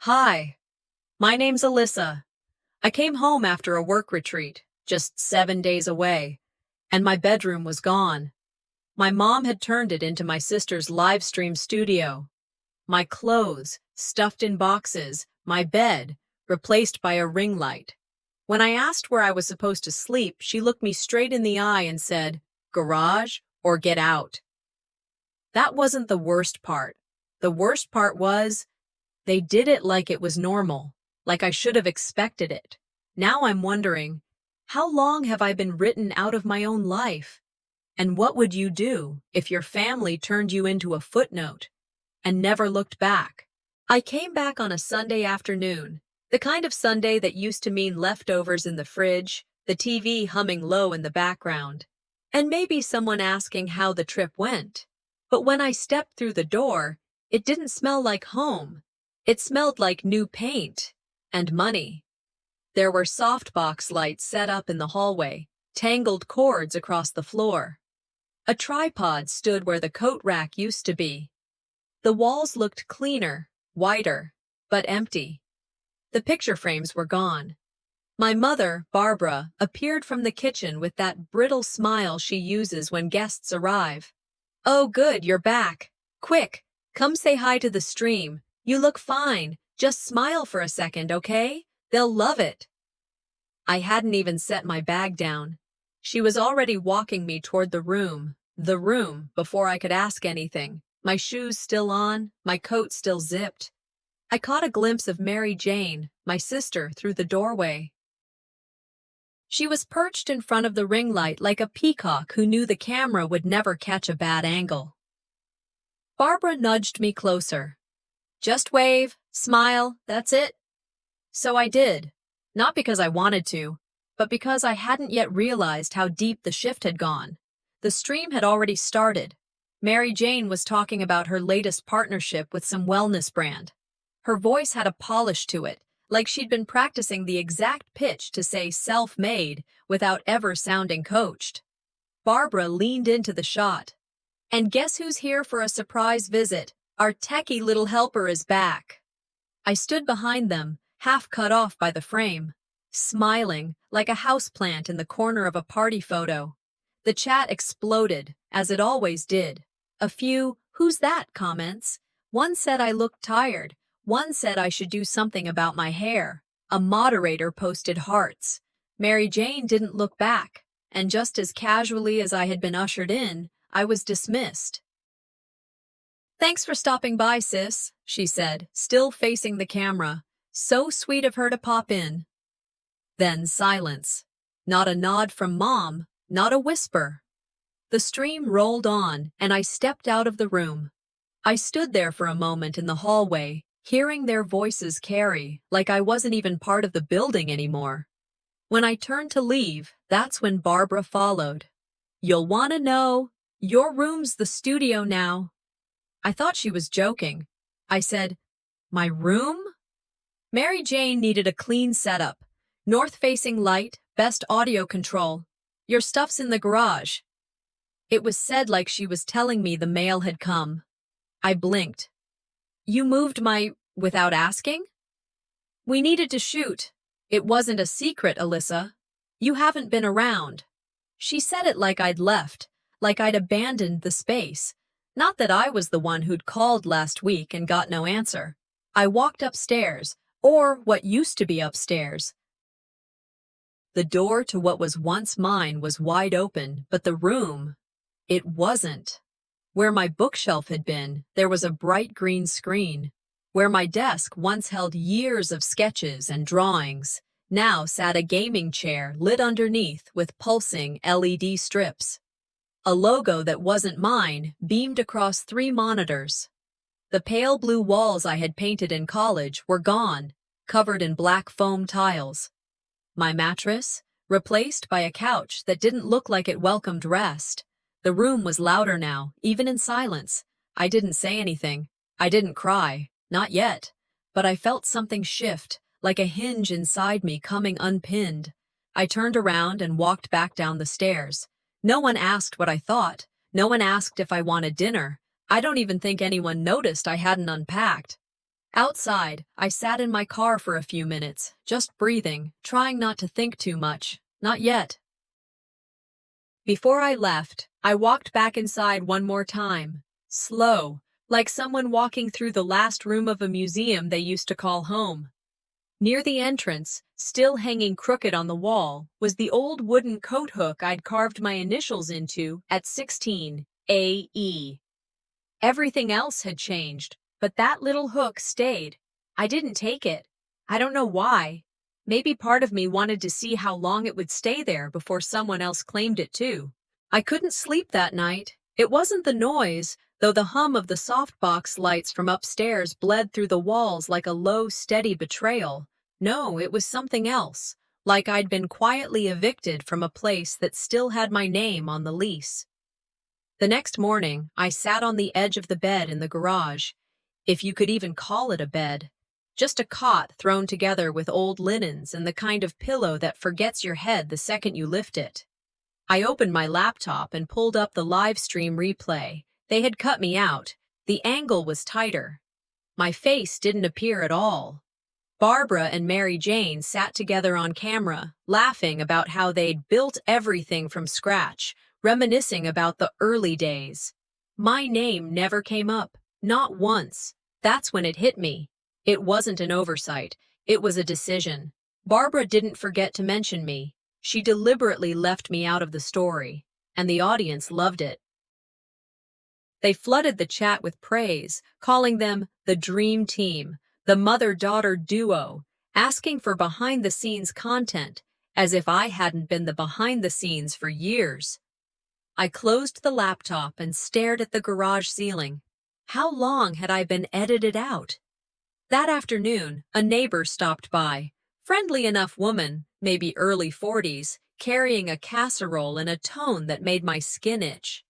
Hi, my name's Alyssa. I came home after a work retreat, just 7 days away, and my bedroom was gone. My mom had turned it into my sister's livestream studio. My clothes, stuffed in boxes, my bed, replaced by a ring light. When I asked where I was supposed to sleep, she looked me straight in the eye and said, "Garage or get out." That wasn't the worst part. The worst part was, they did it like it was normal, like I should have expected it. Now I'm wondering, how long have I been written out of my own life? And what would you do if your family turned you into a footnote and never looked back? I came back on a Sunday afternoon, the kind of Sunday that used to mean leftovers in the fridge, the TV humming low in the background, and maybe someone asking how the trip went. But when I stepped through the door, it didn't smell like home. It smelled like new paint and money. There were softbox lights set up in the hallway, tangled cords across the floor. A tripod stood where the coat rack used to be. The walls looked cleaner, whiter, but empty. The picture frames were gone. My mother, Barbara, appeared from the kitchen with that brittle smile she uses when guests arrive. "Oh, good, you're back. Quick, come say hi to the stream. You look fine. Just smile for a second, okay? They'll love it." I hadn't even set my bag down. She was already walking me toward the room, before I could ask anything. My shoes still on, my coat still zipped. I caught a glimpse of Mary Jane, my sister, through the doorway. She was perched in front of the ring light like a peacock who knew the camera would never catch a bad angle. Barbara nudged me closer. "Just wave, smile, that's it." So I did, not because I wanted to, but because I hadn't yet realized how deep the shift had gone. The stream had already started. Mary Jane was talking about her latest partnership with some wellness brand. Her voice had a polish to it, like she'd been practicing the exact pitch to say self-made without ever sounding coached. Barbara leaned into the shot. "And guess who's here for a surprise visit? Our techie little helper is back." I stood behind them, half cut off by the frame, smiling like a houseplant in the corner of a party photo. The chat exploded, as it always did. A few "who's that" comments. One said I looked tired. One said I should do something about my hair. A moderator posted hearts. Mary Jane didn't look back, and just as casually as I had been ushered in, I was dismissed. "Thanks for stopping by, sis," she said, still facing the camera. So sweet of her to pop in. Then silence. Not a nod from Mom, not a whisper. The stream rolled on, and I stepped out of the room. I stood there for a moment in the hallway, hearing their voices carry, like I wasn't even part of the building anymore. When I turned to leave, that's when Barbara followed. "You'll want to know, your room's the studio now." I thought she was joking. I said, "My room?" Mary Jane needed a clean setup. North-facing light, best audio control. "Your stuff's in the garage." It was said like she was telling me the mail had come. I blinked. "You moved without asking?" "We needed to shoot. It wasn't a secret, Alyssa. You haven't been around." She said it like I'd left, like I'd abandoned the space. Not that I was the one who'd called last week and got no answer. I walked upstairs, or what used to be upstairs. The door to what was once mine was wide open, but the room, it wasn't. Where my bookshelf had been, there was a bright green screen. Where my desk once held years of sketches and drawings, now sat a gaming chair lit underneath with pulsing LED strips. A logo that wasn't mine beamed across 3 monitors. The pale blue walls I had painted in college were gone, covered in black foam tiles. My mattress, replaced by a couch that didn't look like it welcomed rest. The room was louder now, even in silence. I didn't say anything. I didn't cry. Not yet. But I felt something shift, like a hinge inside me coming unpinned. I turned around and walked back down the stairs. No one asked what I thought. No one asked if I wanted dinner. I don't even think anyone noticed I hadn't unpacked. Outside, I sat in my car for a few minutes, just breathing, trying not to think too much. Not yet. Before I left, I walked back inside one more time. Slow, like someone walking through the last room of a museum they used to call home. Near the entrance, still hanging crooked on the wall, was the old wooden coat hook I'd carved my initials into at 16, AE. Everything else had changed, but that little hook stayed. I didn't take it. I don't know why. Maybe part of me wanted to see how long it would stay there before someone else claimed it too. I couldn't sleep that night. It wasn't the noise, though the hum of the softbox lights from upstairs bled through the walls like a low, steady betrayal. No, it was something else, like I'd been quietly evicted from a place that still had my name on the lease. The next morning, I sat on the edge of the bed in the garage, if you could even call it a bed. Just a cot thrown together with old linens and the kind of pillow that forgets your head the second you lift it. I opened my laptop and pulled up the livestream replay. They had cut me out. The angle was tighter. My face didn't appear at all. Barbara and Mary Jane sat together on camera, laughing about how they'd built everything from scratch, reminiscing about the early days. My name never came up, not once. That's when it hit me. It wasn't an oversight. It was a decision. Barbara didn't forget to mention me. She deliberately left me out of the story, and the audience loved it. They flooded the chat with praise, calling them the Dream Team, the mother-daughter duo, asking for behind-the-scenes content, as if I hadn't been the behind-the-scenes for years. I closed the laptop and stared at the garage ceiling. How long had I been edited out? That afternoon, a neighbor stopped by. Friendly enough woman, maybe early 40s, carrying a casserole in a tone that made my skin itch.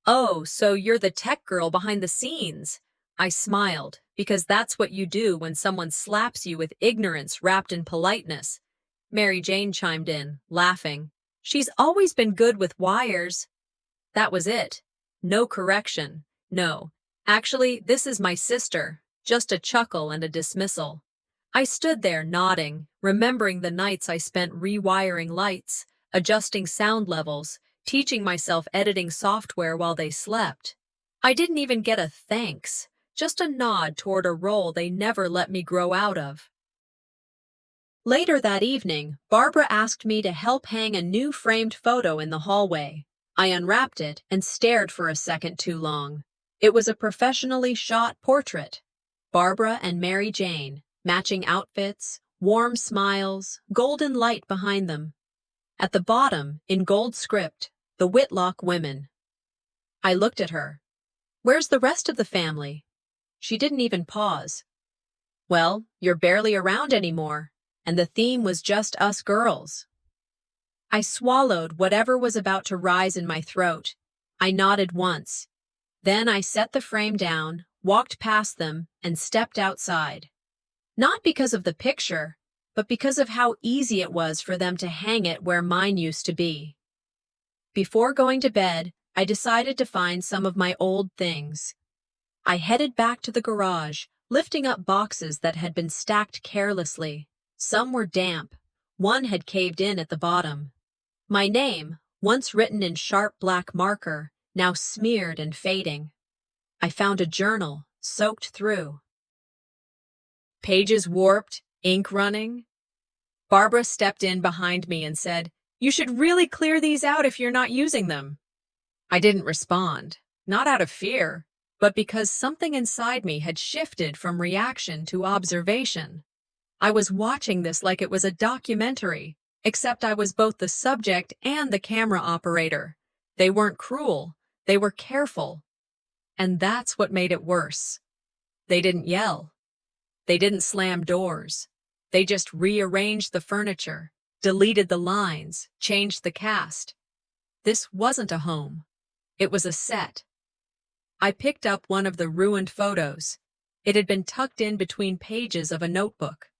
"Oh, so you're the tech girl behind the scenes." I smiled, because that's what you do when someone slaps you with ignorance wrapped in politeness. Mary Jane chimed in, laughing. "She's always been good with wires." That was it. No correction. No. "Actually, this is my sister." Just a chuckle and a dismissal. I stood there nodding, remembering the nights I spent rewiring lights, adjusting sound levels, teaching myself editing software while they slept. I didn't even get a thanks, just a nod toward a role they never let me grow out of. Later that evening, Barbara asked me to help hang a new framed photo in the hallway. I unwrapped it and stared for a second too long. It was a professionally shot portrait. Barbara and Mary Jane, matching outfits, warm smiles, golden light behind them. At the bottom, in gold script, the Whitlock women. I looked at her. "Where's the rest of the family?" She didn't even pause. "Well, you're barely around anymore, and the theme was just us girls." I swallowed whatever was about to rise in my throat. I nodded once. Then I set the frame down, walked past them, and stepped outside. Not because of the picture, but because of how easy it was for them to hang it where mine used to be. Before going to bed, I decided to find some of my old things. I headed back to the garage, lifting up boxes that had been stacked carelessly. Some were damp. One had caved in at the bottom. My name, once written in sharp black marker, now smeared and fading. I found a journal, soaked through. Pages warped, ink running. Barbara stepped in behind me and said, "You should really clear these out if you're not using them." I didn't respond, not out of fear, but because something inside me had shifted from reaction to observation. I was watching this like it was a documentary, except I was both the subject and the camera operator. They weren't cruel, they were careful. And that's what made it worse. They didn't yell. They didn't slam doors. They just rearranged the furniture, deleted the lines, changed the cast. This wasn't a home. It was a set. I picked up one of the ruined photos. It had been tucked in between pages of a notebook.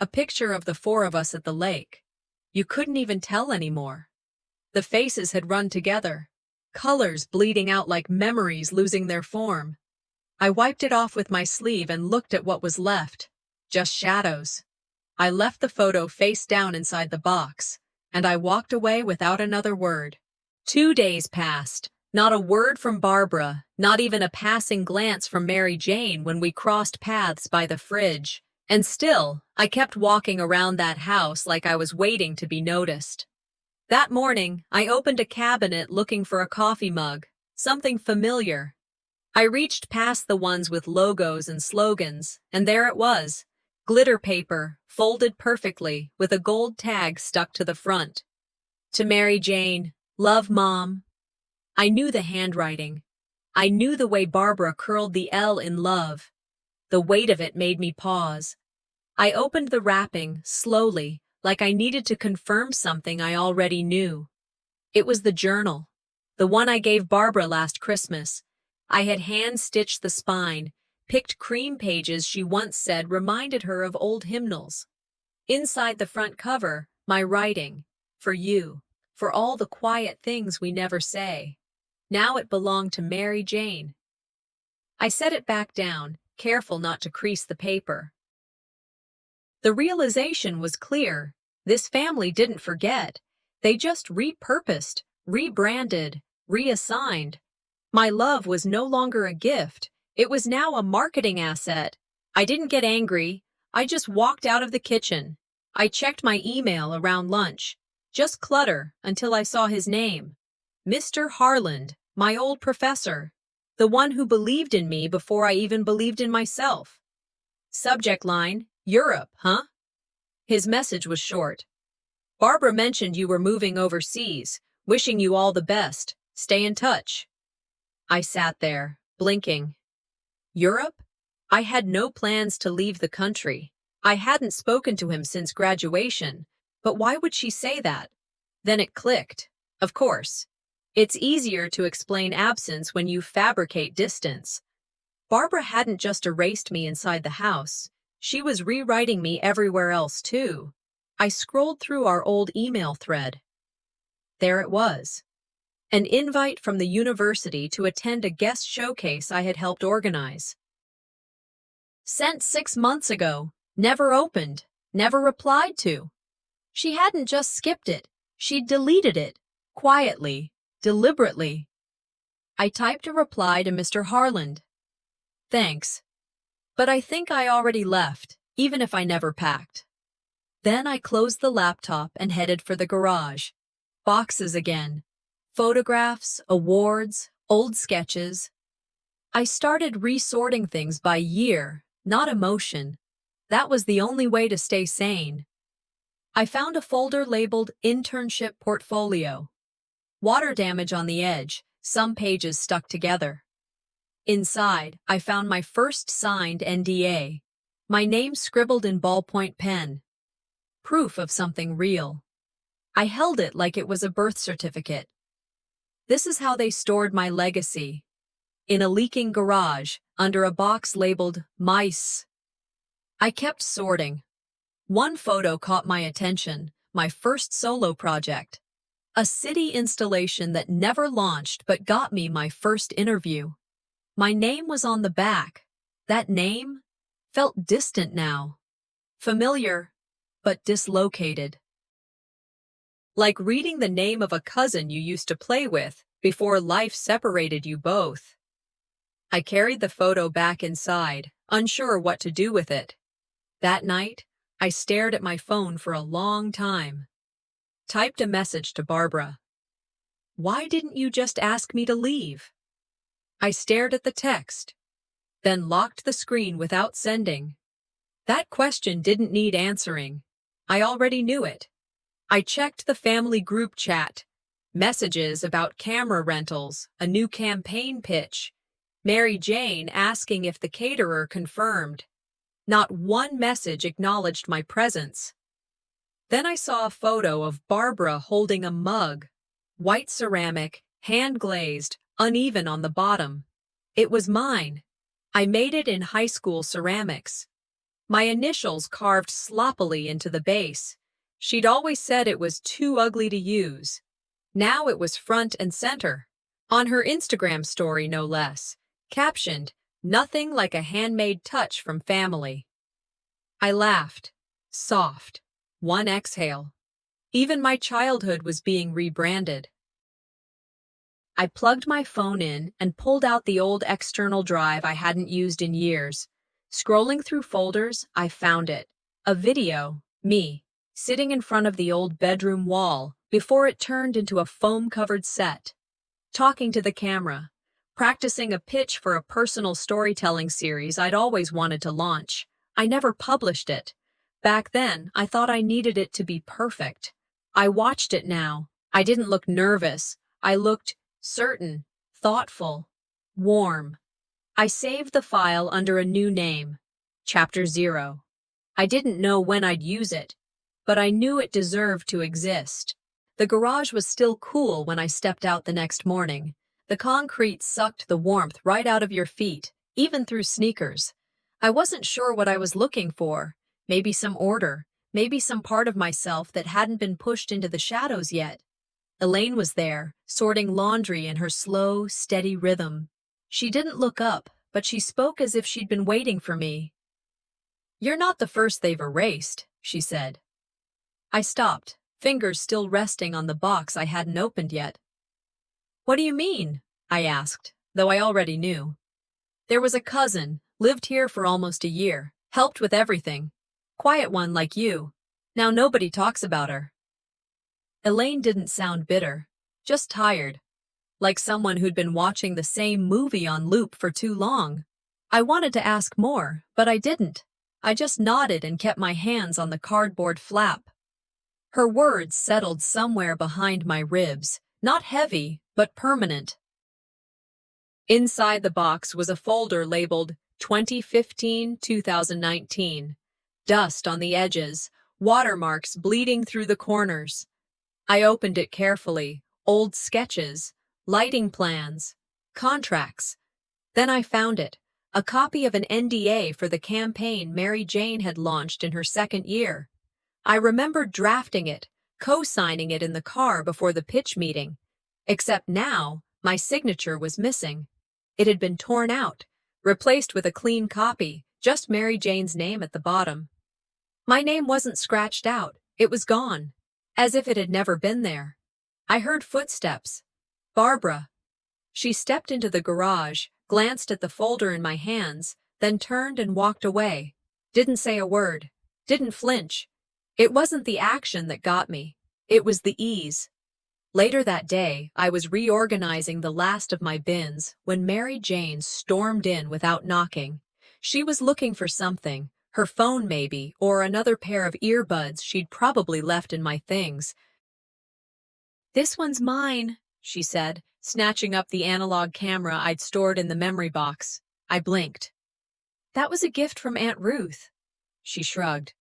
A picture of the four of us at the lake. You couldn't even tell anymore. The faces had run together, colors bleeding out like memories losing their form. I wiped it off with my sleeve and looked at what was left. Just shadows. I left the photo face down inside the box, and I walked away without another word. 2 days passed. Not a word from Barbara, not even a passing glance from Mary Jane when we crossed paths by the fridge. And still, I kept walking around that house like I was waiting to be noticed. That morning, I opened a cabinet looking for a coffee mug, something familiar. I reached past the ones with logos and slogans, and there it was. Glitter paper, folded perfectly, with a gold tag stuck to the front. To Mary Jane, love Mom. I knew the handwriting. I knew the way Barbara curled the L in love. The weight of it made me pause. I opened the wrapping, slowly, like I needed to confirm something I already knew. It was the journal, the one I gave Barbara last Christmas. I had hand-stitched the spine, picked cream pages she once said reminded her of old hymnals. Inside the front cover, my writing, for you, for all the quiet things we never say. Now it belonged to Mary Jane. I set it back down, careful not to crease the paper. The realization was clear. This family didn't forget. They just repurposed, rebranded, reassigned. My love was no longer a gift. It was now a marketing asset. I didn't get angry. I just walked out of the kitchen. I checked my email around lunch. Just clutter until I saw his name. Mr. Harland, my old professor. The one who believed in me before I even believed in myself. Subject line, Europe, huh? His message was short. Barbara mentioned you were moving overseas. Wishing you all the best. Stay in touch. I sat there, blinking. Europe? I had no plans to leave the country. I hadn't spoken to him since graduation. But why would she say that? Then it clicked. Of course. It's easier to explain absence when you fabricate distance. Barbara hadn't just erased me inside the house. She was rewriting me everywhere else, too. I scrolled through our old email thread. There it was. An invite from the university to attend a guest showcase I had helped organize. Sent 6 months ago. Never opened. Never replied to. She hadn't just skipped it. She'd deleted it. Quietly. Deliberately. I typed a reply to Mr. Harland. Thanks. But I think I already left, even if I never packed. Then I closed the laptop and headed for the garage. Boxes again. Photographs, awards, old sketches. I started resorting things by year, not emotion. That was the only way to stay sane. I found a folder labeled Internship Portfolio. Water damage on the edge, some pages stuck together. Inside, I found my first signed NDA. My name scribbled in ballpoint pen. Proof of something real. I held it like it was a birth certificate. This is how they stored my legacy. In a leaking garage, under a box labeled Mice. I kept sorting. One photo caught my attention, my first solo project. A city installation that never launched but got me my first interview. My name was on the back. That name felt distant now. Familiar, but dislocated. Like reading the name of a cousin you used to play with before life separated you both. I carried the photo back inside, unsure what to do with it. That night, I stared at my phone for a long time. Typed a message to Barbara. Why didn't you just ask me to leave? I stared at the text, then locked the screen without sending. That question didn't need answering. I already knew it. I checked the family group chat. Messages about camera rentals, a new campaign pitch. Mary Jane asking if the caterer confirmed. Not one message acknowledged my presence. Then I saw a photo of Barbara holding a mug. White ceramic, hand-glazed, uneven on the bottom. It was mine. I made it in high school ceramics. My initials carved sloppily into the base. She'd always said it was too ugly to use. Now it was front and center. On her Instagram story, no less. Captioned, Nothing like a handmade touch from family. I laughed. Soft. One exhale. Even my childhood was being rebranded. I plugged my phone in and pulled out the old external drive I hadn't used in years. Scrolling through folders, I found it. A video, me, sitting in front of the old bedroom wall before it turned into a foam-covered set. Talking to the camera, practicing a pitch for a personal storytelling series I'd always wanted to launch. I never published it. Back then, I thought I needed it to be perfect. I watched it now. I didn't look nervous. I looked certain, thoughtful, warm. I saved the file under a new name, Chapter 0. I didn't know when I'd use it, but I knew it deserved to exist. The garage was still cool when I stepped out the next morning. The concrete sucked the warmth right out of your feet, even through sneakers. I wasn't sure what I was looking for. Maybe some order, maybe some part of myself that hadn't been pushed into the shadows yet. Elaine was there, sorting laundry in her slow, steady rhythm. She didn't look up, but she spoke as if she'd been waiting for me. "You're not the first they've erased," she said. I stopped, fingers still resting on the box I hadn't opened yet. "What do you mean?" I asked, though I already knew. "There was a cousin, lived here for almost a year, helped with everything. Quiet one like you. Now nobody talks about her." Elaine didn't sound bitter, just tired, like someone who'd been watching the same movie on loop for too long. I wanted to ask more, but I didn't. I just nodded and kept my hands on the cardboard flap. Her words settled somewhere behind my ribs, not heavy, but permanent. Inside the box was a folder labeled 2015-2019. Dust on the edges, watermarks bleeding through the corners. I opened it carefully. Old sketches, lighting plans, contracts. Then I found it, a copy of an NDA for the campaign Mary Jane had launched in her second year. I remembered drafting it, co-signing it in the car before the pitch meeting. Except now, my signature was missing. It had been torn out, replaced with a clean copy, just Mary Jane's name at the bottom. My name wasn't scratched out, it was gone, as if it had never been there. I heard footsteps. Barbara. She stepped into the garage, glanced at the folder in my hands, then turned and walked away. Didn't say a word. Didn't flinch. It wasn't the action that got me. It was the ease. Later that day, I was reorganizing the last of my bins when Mary Jane stormed in without knocking. She was looking for something, her phone maybe, or another pair of earbuds she'd probably left in my things. "This one's mine," she said, snatching up the analog camera I'd stored in the memory box. I blinked. "That was a gift from Aunt Ruth." She shrugged.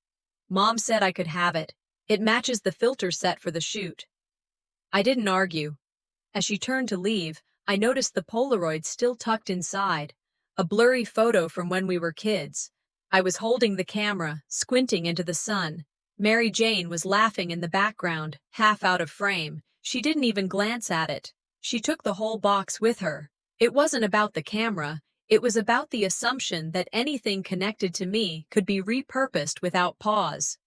"Mom said I could have it. It matches the filter set for the shoot." I didn't argue. As she turned to leave, I noticed the Polaroid still tucked inside, a blurry photo from when we were kids. I was holding the camera, squinting into the sun. Mary Jane was laughing in the background, half out of frame. She didn't even glance at it. She took the whole box with her. It wasn't about the camera. It was about the assumption that anything connected to me could be repurposed without pause.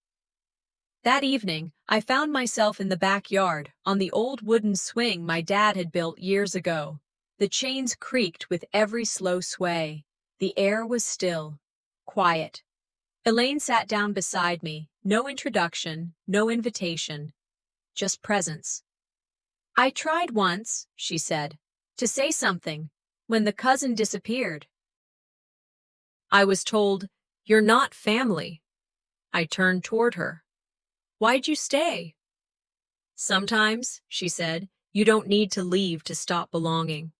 That evening, I found myself in the backyard, on the old wooden swing my dad had built years ago. The chains creaked with every slow sway. The air was still, quiet. Elaine sat down beside me. No introduction, no invitation, just presence. "I tried once," she said, "to say something, when the cousin disappeared. I was told, 'You're not family.'" I turned toward her. "Why'd you stay?" "Sometimes," she said, "you don't need to leave to stop belonging."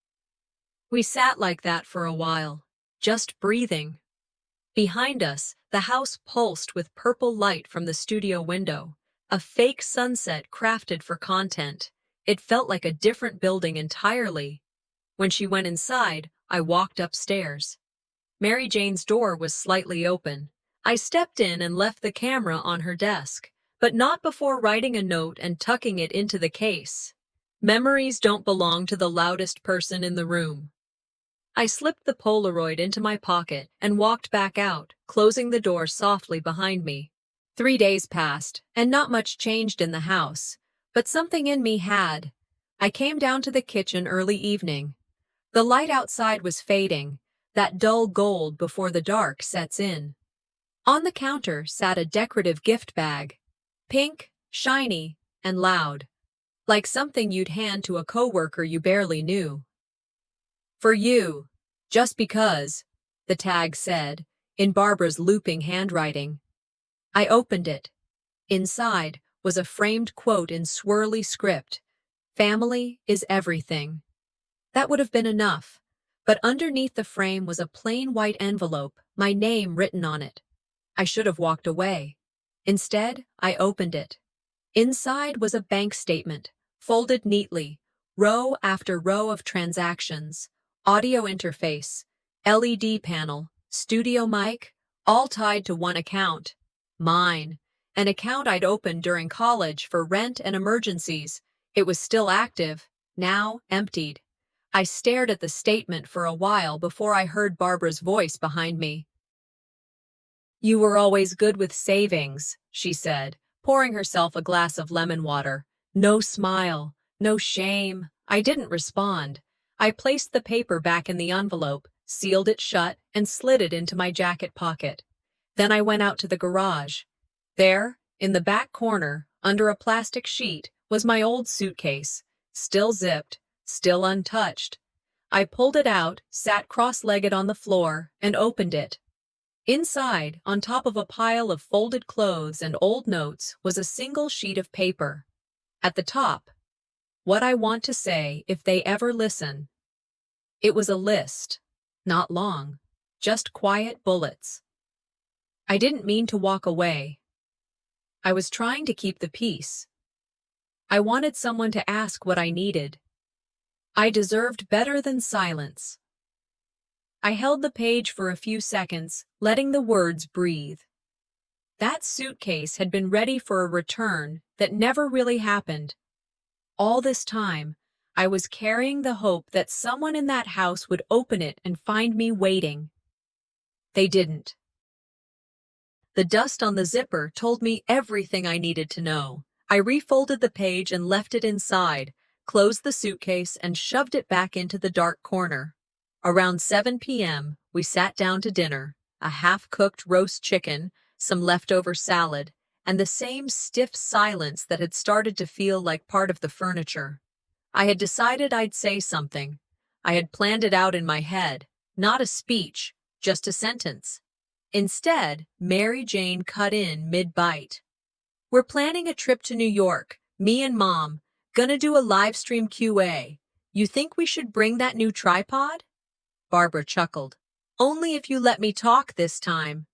We sat like that for a while, just breathing. Behind us, the house pulsed with purple light from the studio window, a fake sunset crafted for content. It felt like a different building entirely. When she went inside, I walked upstairs. Mary Jane's door was slightly open. I stepped in and left the camera on her desk, but not before writing a note and tucking it into the case. "Memories don't belong to the loudest person in the room." I slipped the Polaroid into my pocket and walked back out, closing the door softly behind me. 3 days passed, and not much changed in the house, but something in me had. I came down to the kitchen early evening. The light outside was fading, that dull gold before the dark sets in. On the counter sat a decorative gift bag, pink, shiny, and loud, like something you'd hand to a coworker you barely knew. "For you, just because," the tag said, in Barbara's looping handwriting. I opened it. Inside was a framed quote in swirly script, "Family is everything." That would have been enough, but underneath the frame was a plain white envelope, my name written on it. I should have walked away. Instead, I opened it. Inside was a bank statement, folded neatly, row after row of transactions, audio interface, LED panel, studio mic, all tied to one account. Mine. An account I'd opened during college for rent and emergencies. It was still active, now emptied. I stared at the statement for a while before I heard Barbara's voice behind me. "You were always good with savings," she said, pouring herself a glass of lemon water. No smile, no shame. I didn't respond. I placed the paper back in the envelope, sealed it shut, and slid it into my jacket pocket. Then I went out to the garage. There, in the back corner, under a plastic sheet, was my old suitcase, still zipped, still untouched. I pulled it out, sat cross-legged on the floor, and opened it. Inside, on top of a pile of folded clothes and old notes, was a single sheet of paper. At the top, "What I want to say if they ever listen." It was a list, not long, just quiet bullets. I didn't mean to walk away. I was trying to keep the peace. I wanted someone to ask what I needed. I deserved better than silence. I held the page for a few seconds, letting the words breathe. That suitcase had been ready for a return that never really happened. All this time, I was carrying the hope that someone in that house would open it and find me waiting. They didn't. The dust on the zipper told me everything I needed to know. I refolded the page and left it inside, closed the suitcase, and shoved it back into the dark corner. Around 7 p.m., we sat down to dinner, a half-cooked roast chicken, some leftover salad, and the same stiff silence that had started to feel like part of the furniture. I had decided I'd say something. I had planned it out in my head, not a speech, just a sentence. Instead, Mary Jane cut in mid-bite. "We're planning a trip to New York, me and Mom, gonna do a livestream QA. You think we should bring that new tripod?" Barbara chuckled. "Only if you let me talk this time."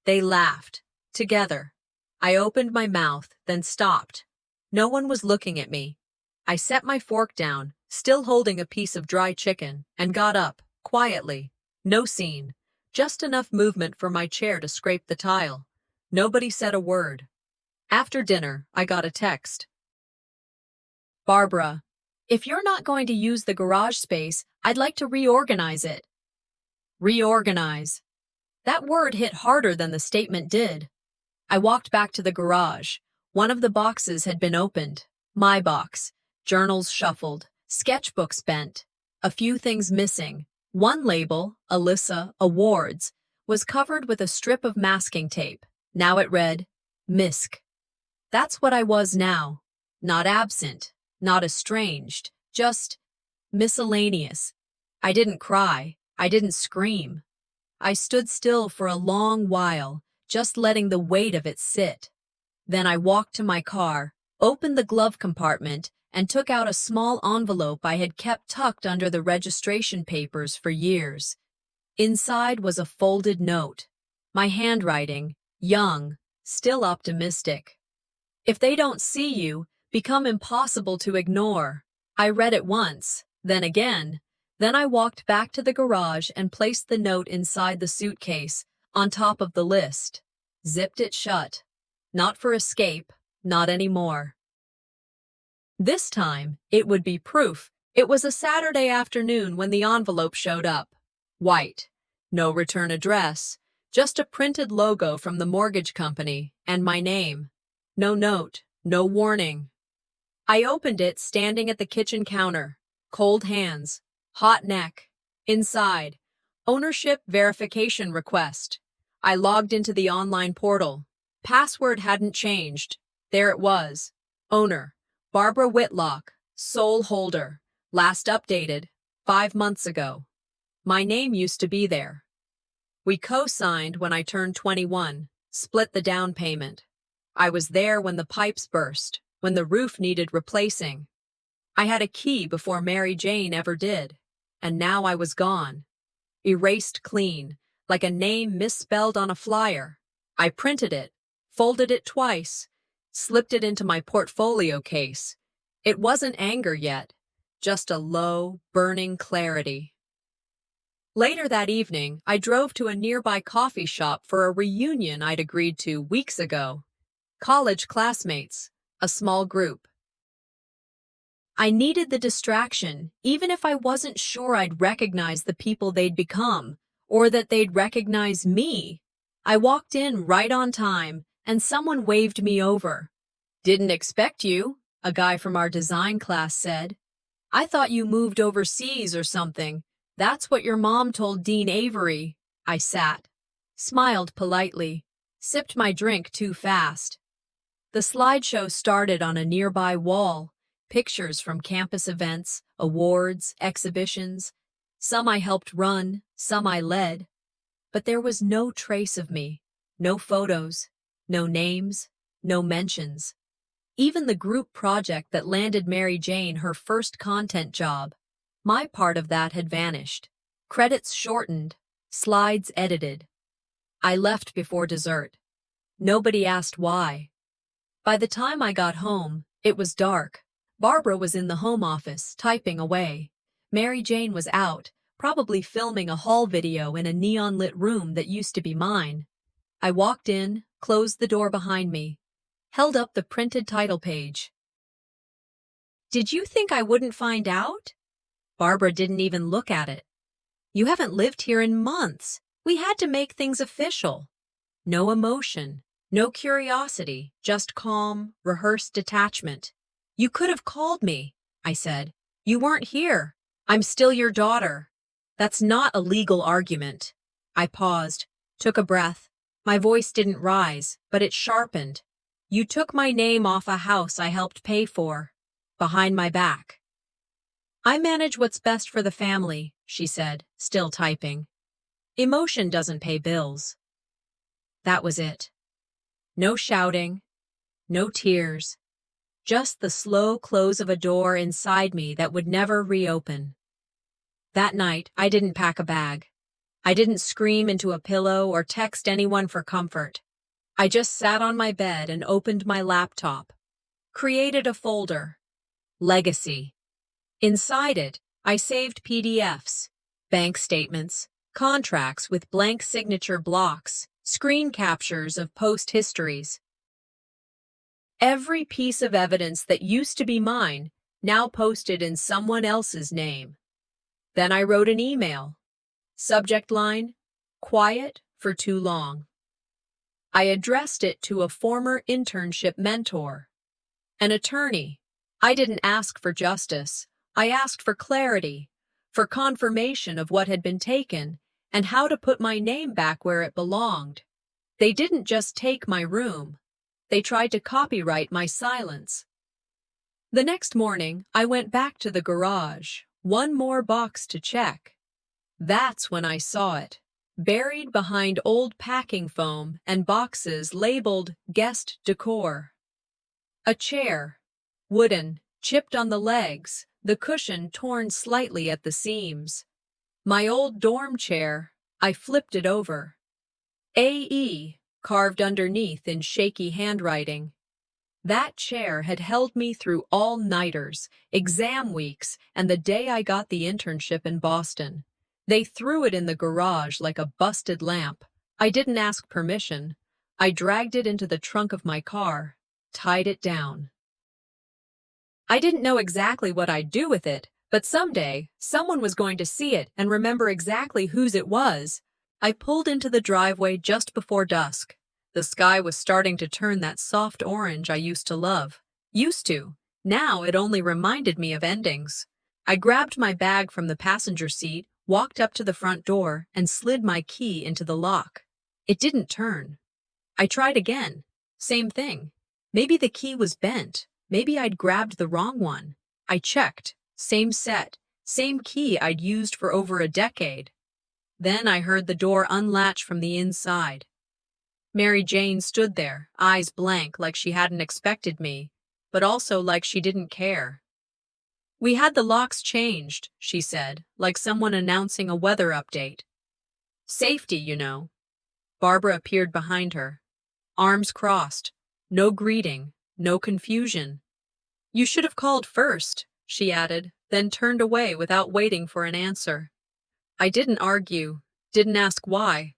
They laughed, together. I opened my mouth, then stopped. No one was looking at me. I set my fork down, still holding a piece of dry chicken, and got up, quietly. No scene. Just enough movement for my chair to scrape the tile. Nobody said a word. After dinner, I got a text. "Barbara, if you're not going to use the garage space, I'd like to reorganize it." Reorganize. That word hit harder than the statement did. I walked back to the garage. One of the boxes had been opened. My box. Journals shuffled. Sketchbooks bent. A few things missing. One label, Alyssa, Awards, was covered with a strip of masking tape. Now it read, "Misc." That's what I was now. Not absent, not estranged, just miscellaneous. I didn't cry. I didn't scream. I stood still for a long while, just letting the weight of it sit. Then I walked to my car, opened the glove compartment, and took out a small envelope I had kept tucked under the registration papers for years. Inside was a folded note. My handwriting, young, still optimistic. "If they don't see you, become impossible to ignore." I read it once, then again. Then I walked back to the garage and placed the note inside the suitcase, on top of the list. Zipped it shut. Not for escape, not anymore. This time, it would be proof. It was a Saturday afternoon when the envelope showed up. White. No return address. Just a printed logo from the mortgage company and my name. No note, no warning. I opened it standing at the kitchen counter. Cold hands. Hot neck. Inside. Ownership verification request. I logged into the online portal. Password hadn't changed. There it was. Owner. Barbara Whitlock. Sole holder. Last updated 5 months ago. My name used to be there. We co-signed when I turned 21, split the down payment. I was there when the pipes burst, when the roof needed replacing. I had a key before Mary Jane ever did, and now I was gone. Erased clean, like a name misspelled on a flyer. I printed it, folded it twice, slipped it into my portfolio case. It wasn't anger yet, just a low, burning clarity. Later that evening, I drove to a nearby coffee shop for a reunion I'd agreed to weeks ago. College classmates, a small group. I needed the distraction, even if I wasn't sure I'd recognize the people they'd become, or that they'd recognize me. I walked in right on time, and someone waved me over. "Didn't expect you," a guy from our design class said. "I thought you moved overseas or something. That's what your mom told Dean Avery." I sat, smiled politely, sipped my drink too fast. The slideshow started on a nearby wall. Pictures from campus events, awards, exhibitions. Some I helped run, some I led. But there was no trace of me. No photos, no names, no mentions. Even the group project that landed Mary Jane her first content job. My part of that had vanished. Credits shortened, slides edited. I left before dessert. Nobody asked why. By the time I got home, it was dark. Barbara was in the home office, typing away. Mary Jane was out, probably filming a haul video in a neon-lit room that used to be mine. I walked in, closed the door behind me, held up the printed title page. "Did you think I wouldn't find out?" Barbara didn't even look at it. "You haven't lived here in months. We had to make things official." No emotion, no curiosity, just calm, rehearsed detachment. "You could have called me," I said. "You weren't here. I'm still your daughter." "That's not a legal argument." I paused, took a breath. My voice didn't rise, but it sharpened. "You took my name off a house I helped pay for, behind my back." "I manage what's best for the family," she said, still typing. "Emotion doesn't pay bills." That was it. No shouting, no tears. Just the slow close of a door inside me that would never reopen. That night, I didn't pack a bag. I didn't scream into a pillow or text anyone for comfort. I just sat on my bed and opened my laptop. Created a folder. Legacy. Inside it, I saved PDFs, bank statements, contracts with blank signature blocks, screen captures of post histories. Every piece of evidence that used to be mine, now posted in someone else's name. Then I wrote an email. Subject line, "Quiet for too long." I addressed it to a former internship mentor. An attorney. I didn't ask for justice. I asked for clarity, for confirmation of what had been taken, and how to put my name back where it belonged. They didn't just take my room. They tried to copyright my silence. The next morning, I went back to the garage, one more box to check. That's when I saw it, buried behind old packing foam and boxes labeled guest decor. A chair, wooden, chipped on the legs, the cushion torn slightly at the seams. My old dorm chair, I flipped it over. AE, carved underneath in shaky handwriting. That chair had held me through all-nighters, exam weeks, and the day I got the internship in Boston. They threw it in the garage like a busted lamp. I didn't ask permission. I dragged it into the trunk of my car, tied it down. I didn't know exactly what I'd do with it, But someday, someone was going to see it and remember exactly whose it was. I pulled into the driveway just before dusk. The sky was starting to turn that soft orange I used to love. Used to. Now it only reminded me of endings. I grabbed my bag from the passenger seat, walked up to the front door, and slid my key into the lock. It didn't turn. I tried again. Same thing. Maybe the key was bent. Maybe I'd grabbed the wrong one. I checked. Same set. Same key I'd used for over a decade. Then I heard the door unlatch from the inside. Mary Jane stood there, eyes blank like she hadn't expected me, but also like she didn't care. "We had the locks changed," she said, like someone announcing a weather update. "Safety, you know." Barbara appeared behind her. Arms crossed. No greeting, no confusion. "You should have called first," she added, then turned away without waiting for an answer. I didn't argue, didn't ask why.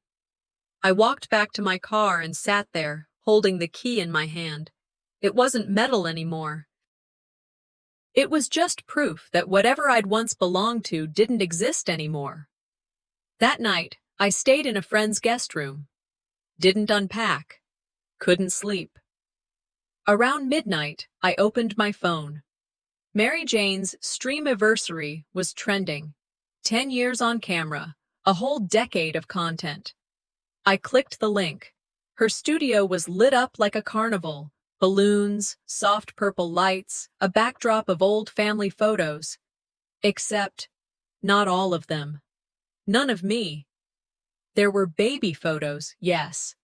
I walked back to my car and sat there, holding the key in my hand. It wasn't metal anymore. It was just proof that whatever I'd once belonged to didn't exist anymore. That night, I stayed in a friend's guest room. Didn't unpack. Couldn't sleep. Around midnight, I opened my phone. Mary Jane's Streamiversary was trending. 10 years on camera, a whole decade of content. I clicked the link. Her studio was lit up like a carnival. Balloons, soft purple lights, a backdrop of old family photos. Except, not all of them. None of me. There were baby photos, yes.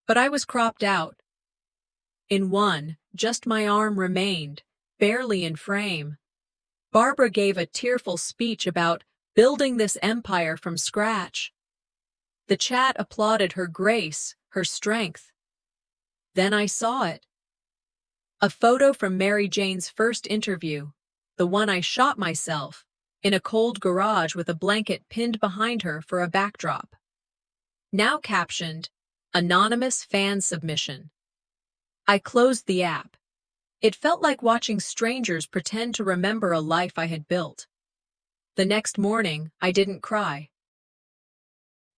But I was cropped out. In one, just my arm remained, barely in frame. Barbara gave a tearful speech about building this empire from scratch. The chat applauded her grace, her strength. Then I saw it. A photo from Mary Jane's first interview, the one I shot myself, in a cold garage with a blanket pinned behind her for a backdrop. Now captioned, "Anonymous Fan Submission." I closed the app. It felt like watching strangers pretend to remember a life I had built. The next morning, I didn't cry.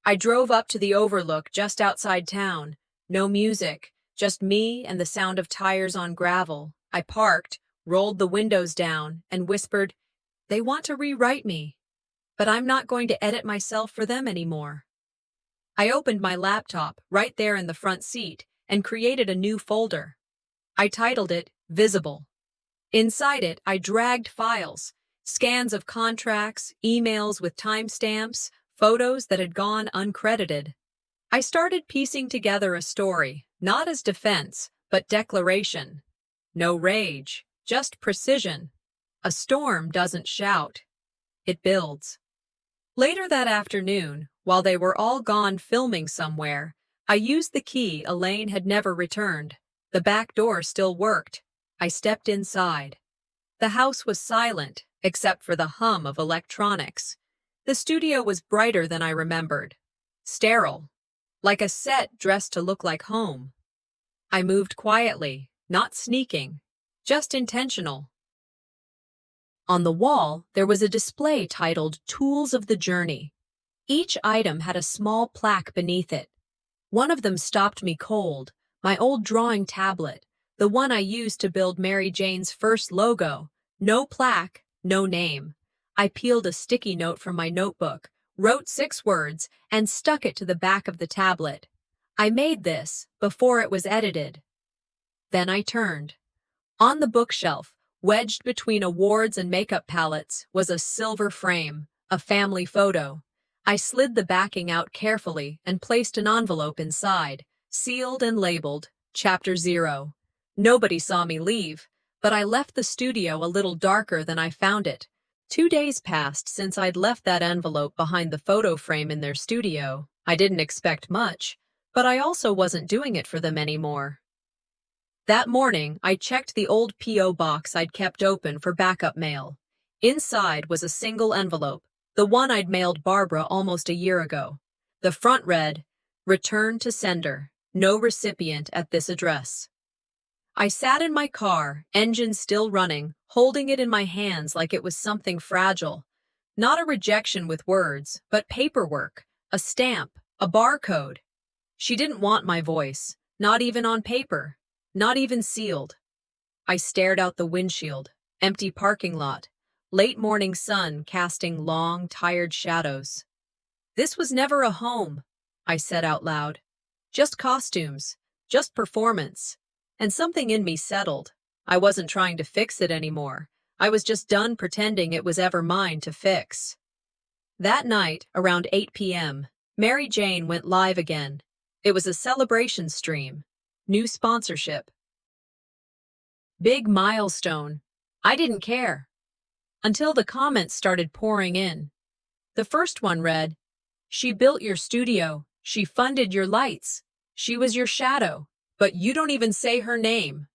I drove up to the overlook just outside town. No music, just me and the sound of tires on gravel. I parked, rolled the windows down, and whispered, "They want to rewrite me, but I'm not going to edit myself for them anymore." I opened my laptop right there in the front seat and created a new folder. I titled it Visible. Inside it, I dragged files, scans of contracts, emails with timestamps, photos that had gone uncredited. I started piecing together a story, not as defense, but declaration. No rage, just precision. A storm doesn't shout. It builds. Later that afternoon, while they were all gone filming somewhere, I used the key Elaine had never returned. The back door still worked. I stepped inside. The house was silent, except for the hum of electronics. The studio was brighter than I remembered. Sterile. Like a set dressed to look like home. I moved quietly, not sneaking, just intentional. On the wall, there was a display titled Tools of the Journey. Each item had a small plaque beneath it. One of them stopped me cold, my old drawing tablet, the one I used to build Mary Jane's first logo. No plaque, no name. I peeled a sticky note from my notebook, wrote 6 words, and stuck it to the back of the tablet. I made this before it was edited. Then I turned. On the bookshelf, wedged between awards and makeup palettes, was a silver frame, a family photo. I slid the backing out carefully and placed an envelope inside, sealed and labeled, Chapter 0. Nobody saw me leave, but I left the studio a little darker than I found it. 2 days passed since I'd left that envelope behind the photo frame in their studio. I didn't expect much, but I also wasn't doing it for them anymore. That morning, I checked the old P.O. box I'd kept open for backup mail. Inside was a single envelope, the one I'd mailed Barbara almost a year ago. The front read, "Return to sender. No recipient at this address." I sat in my car, engine still running, holding it in my hands like it was something fragile. Not a rejection with words, but paperwork, a stamp, a barcode. She didn't want my voice, not even on paper, not even sealed. I stared out the windshield, empty parking lot, late morning sun casting long, tired shadows. This was never a home, I said out loud. Just costumes, just performance. And something in me settled. I wasn't trying to fix it anymore. I was just done pretending it was ever mine to fix. That night, around 8 p.m., Mary Jane went live again. It was a celebration stream. New sponsorship. Big milestone. I didn't care. Until the comments started pouring in. The first one read, "She built your studio. She funded your lights. She was your shadow. But you don't even say her name."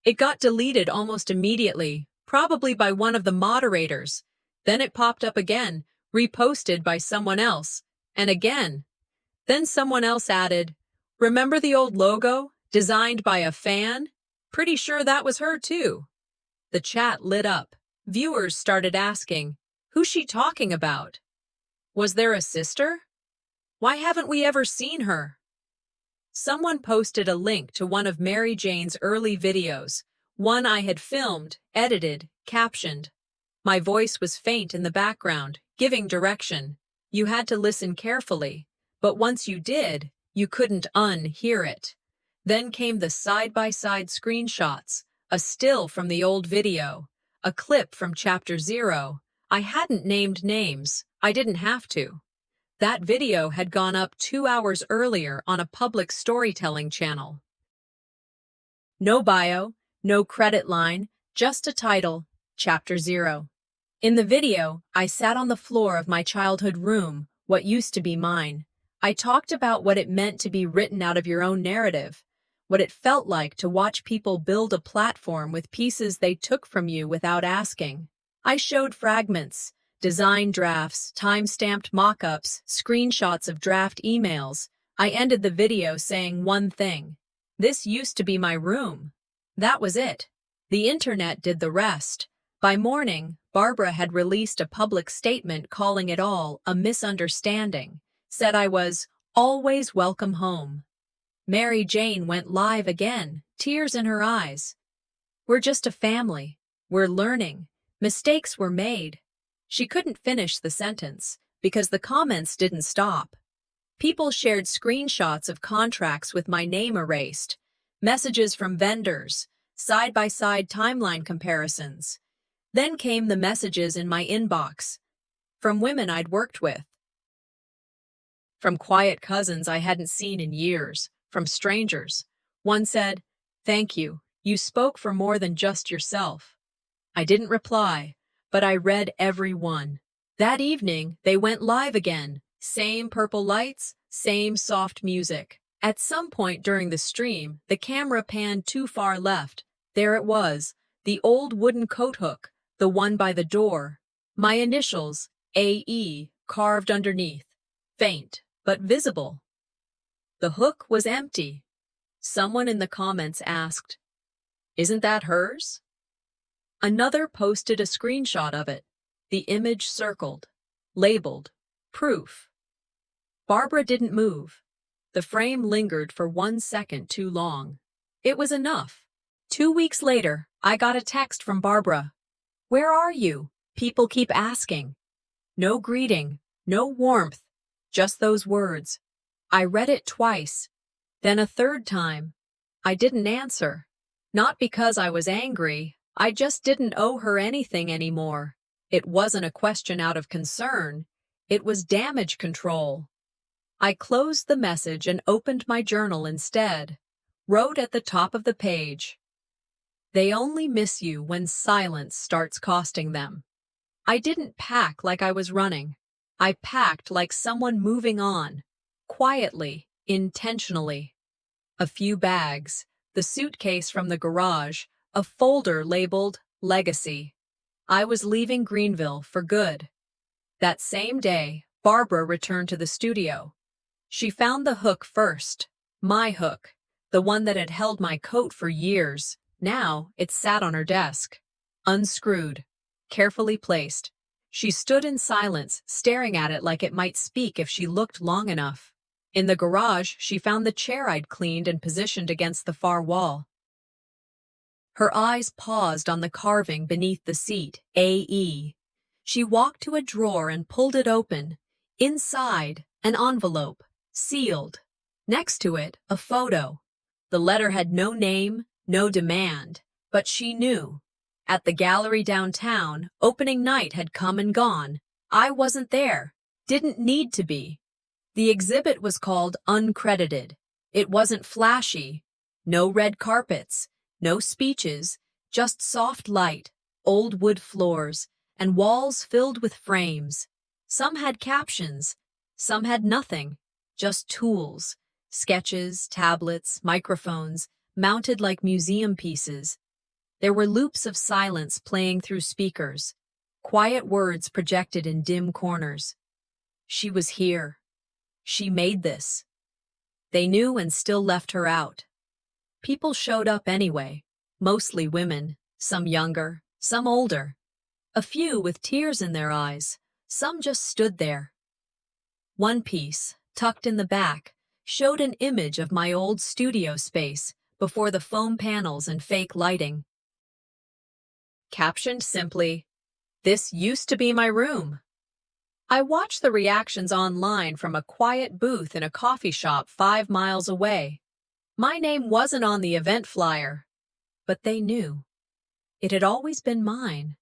It got deleted almost immediately, probably by one of the moderators. Then it popped up again, reposted by someone else, and again. Then someone else added, "Remember the old logo, designed by a fan? Pretty sure that was her too." The chat lit up. Viewers started asking, "Who's she talking about? Was there a sister? Why haven't we ever seen her?" Someone posted a link to one of Mary Jane's early videos, one I had filmed, edited, captioned. My voice was faint in the background, giving direction. You had to listen carefully, but once you did, you couldn't unhear it. Then came the side-by-side screenshots, a still from the old video, a clip from Chapter 0. I hadn't named names. I didn't have to. That video had gone up 2 hours earlier on a public storytelling channel. No bio, no credit line, just a title, Chapter 0. In the video, I sat on the floor of my childhood room, what used to be mine. I talked about what it meant to be written out of your own narrative, what it felt like to watch people build a platform with pieces they took from you without asking. I showed fragments, design drafts, time-stamped mock-ups, screenshots of draft emails. I ended the video saying one thing. This used to be my room. That was it. The internet did the rest. By morning, Barbara had released a public statement calling it all a misunderstanding, said I was always welcome home. Mary Jane went live again, tears in her eyes. We're just a family. We're learning. Mistakes were made. She couldn't finish the sentence because the comments didn't stop. People shared screenshots of contracts with my name erased, messages from vendors, side-by-side timeline comparisons. Then came the messages in my inbox, from women I'd worked with, from quiet cousins I hadn't seen in years, from strangers. One said, "Thank you. You spoke for more than just yourself." I didn't reply, but I read every one. That evening, they went live again. Same purple lights, same soft music. At some point during the stream, the camera panned too far left. There it was, the old wooden coat hook, the one by the door. My initials, AE, carved underneath. Faint, but visible. The hook was empty. Someone in the comments asked, "Isn't that hers?" Another posted a screenshot of it, the image circled, labeled, proof. Barbara didn't move. The frame lingered for 1 second too long. It was enough. 2 weeks later, I got a text from Barbara. "Where are you?" People keep asking. No greeting, no warmth, just those words. I read it twice, then a third time. I didn't answer. Not because I was angry. I just didn't owe her anything anymore. It wasn't a question out of concern. It was damage control. I closed the message and opened my journal instead. Wrote at the top of the page, "They only miss you when silence starts costing them." I didn't pack like I was running. I packed like someone moving on. Quietly, intentionally. A few bags, the suitcase from the garage, a folder labeled Legacy. I was leaving Greenville for good. That same day, Barbara returned to the studio. She found the hook first, my hook, the one that had held my coat for years. Now it sat on her desk, unscrewed, carefully placed. She stood in silence, staring at it like it might speak if she looked long enough. In the garage, she found the chair I'd cleaned and positioned against the far wall. Her eyes paused on the carving beneath the seat, AE. She walked to a drawer and pulled it open. Inside, an envelope, sealed. Next to it, a photo. The letter had no name, no demand, but she knew. At the gallery downtown, opening night had come and gone. I wasn't there. Didn't need to be. The exhibit was called Uncredited. It wasn't flashy. No red carpets, no speeches, just soft light, old wood floors, and walls filled with frames. Some had captions, some had nothing, just tools, sketches, tablets, microphones, mounted like museum pieces. There were loops of silence playing through speakers, quiet words projected in dim corners. She was here. She made this. They knew and still left her out. People showed up anyway, mostly women, some younger, some older. A few with tears in their eyes, some just stood there. One piece, tucked in the back, showed an image of my old studio space before the foam panels and fake lighting. Captioned simply, "This used to be my room." I watched the reactions online from a quiet booth in a coffee shop 5 miles away. My name wasn't on the event flyer, but they knew. It had always been mine.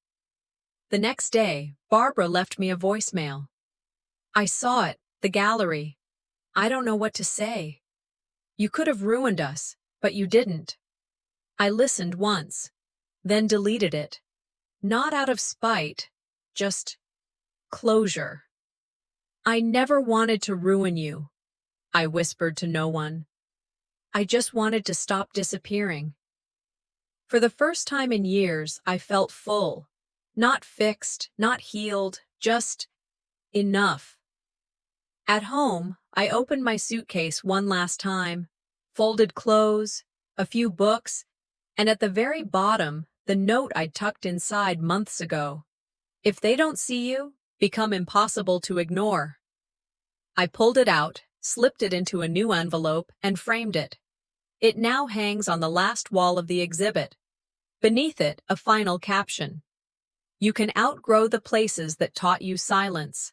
The next day, Barbara left me a voicemail. "I saw it, the gallery. I don't know what to say. You could have ruined us, but you didn't." I listened once, then deleted it. Not out of spite, just closure. "I never wanted to ruin you," I whispered to no one. "I just wanted to stop disappearing." For the first time in years, I felt full. Not fixed, not healed, just enough. At home, I opened my suitcase one last time, folded clothes, a few books, and at the very bottom, the note I'd tucked inside months ago. "If they don't see you, become impossible to ignore." I pulled it out, slipped it into a new envelope, and framed it. It now hangs on the last wall of the exhibit. Beneath it, a final caption. "You can outgrow the places that taught you silence."